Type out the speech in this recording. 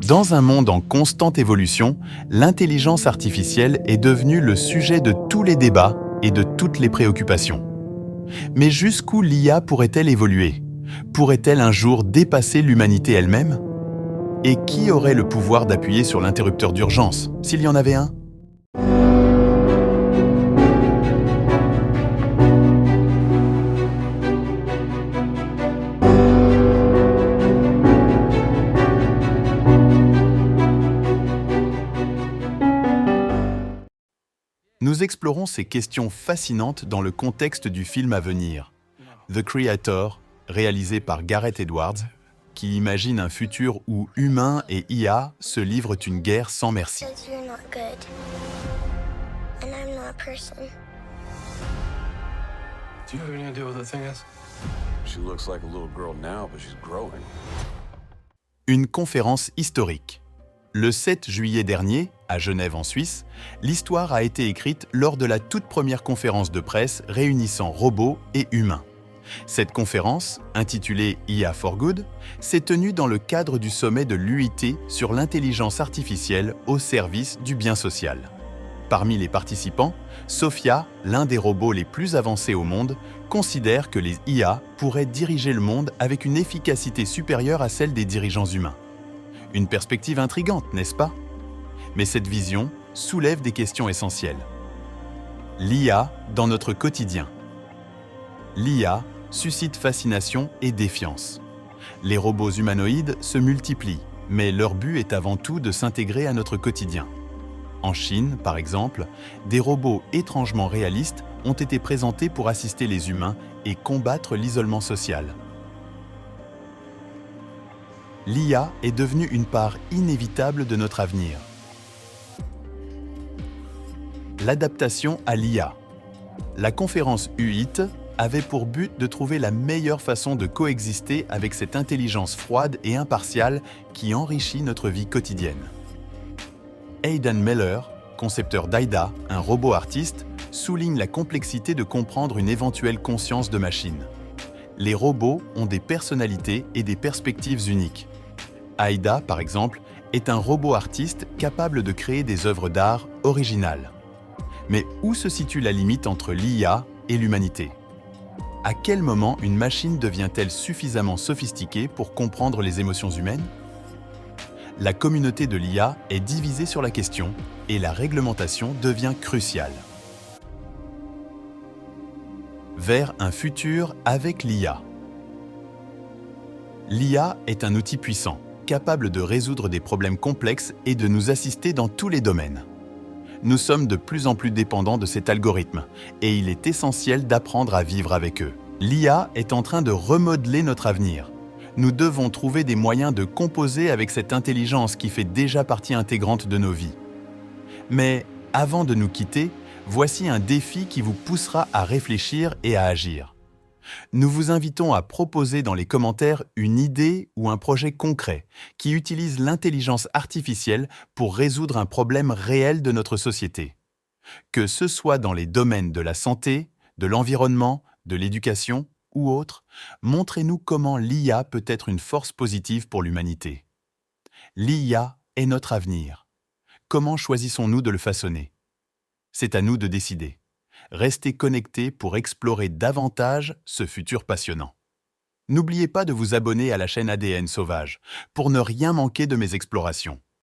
Dans un monde en constante évolution, l'intelligence artificielle est devenue le sujet de tous les débats et de toutes les préoccupations. Mais jusqu'où l'IA pourrait-elle évoluer? Pourrait-elle un jour dépasser l'humanité elle-même? Et qui aurait le pouvoir d'appuyer sur l'interrupteur d'urgence, s'il y en avait un? Nous explorons ces questions fascinantes dans le contexte du film à venir, The Creator, réalisé par Gareth Edwards, qui imagine un futur où humains et IA se livrent une guerre sans merci. Says you're not good. And I'm not a person. Do you have any idea what that thing is? She looks like a little girl now, but she's growing. Une conférence historique. Le 7 juillet dernier, à Genève en Suisse, l'histoire a été écrite lors de la toute première conférence de presse réunissant robots et humains. Cette conférence, intitulée IA for Good, s'est tenue dans le cadre du sommet de l'UIT sur l'intelligence artificielle au service du bien social. Parmi les participants, Sophia, l'un des robots les plus avancés au monde, considère que les IA pourraient diriger le monde avec une efficacité supérieure à celle des dirigeants humains. Une perspective intrigante, n'est-ce pas? Mais cette vision soulève des questions essentielles. L'IA dans notre quotidien. L'IA suscite fascination et défiance. Les robots humanoïdes se multiplient, mais leur but est avant tout de s'intégrer à notre quotidien. En Chine, par exemple, des robots étrangement réalistes ont été présentés pour assister les humains et combattre l'isolement social. L'IA est devenue une part inévitable de notre avenir. L'adaptation à l'IA. La conférence UIT avait pour but de trouver la meilleure façon de coexister avec cette intelligence froide et impartiale qui enrichit notre vie quotidienne. Aidan Meller, concepteur d'AIDA, un robot artiste, souligne la complexité de comprendre une éventuelle conscience de machine. Les robots ont des personnalités et des perspectives uniques. AIDA, par exemple, est un robot artiste capable de créer des œuvres d'art originales. Mais où se situe la limite entre l'IA et l'humanité? À quel moment une machine devient-elle suffisamment sophistiquée pour comprendre les émotions humaines? La communauté de l'IA est divisée sur la question et la réglementation devient cruciale. Vers un futur avec l'IA. L'IA est un outil puissant, capable de résoudre des problèmes complexes et de nous assister dans tous les domaines. Nous sommes de plus en plus dépendants de cet algorithme et il est essentiel d'apprendre à vivre avec eux. L'IA est en train de remodeler notre avenir. Nous devons trouver des moyens de composer avec cette intelligence qui fait déjà partie intégrante de nos vies. Mais avant de nous quitter, voici un défi qui vous poussera à réfléchir et à agir. Nous vous invitons à proposer dans les commentaires une idée ou un projet concret qui utilise l'intelligence artificielle pour résoudre un problème réel de notre société. Que ce soit dans les domaines de la santé, de l'environnement, de l'éducation ou autres, montrez-nous comment l'IA peut être une force positive pour l'humanité. L'IA est notre avenir. Comment choisissons-nous de le façonner? C'est à nous de décider. Restez connectés pour explorer davantage ce futur passionnant. N'oubliez pas de vous abonner à la chaîne ADN Sauvage pour ne rien manquer de mes explorations.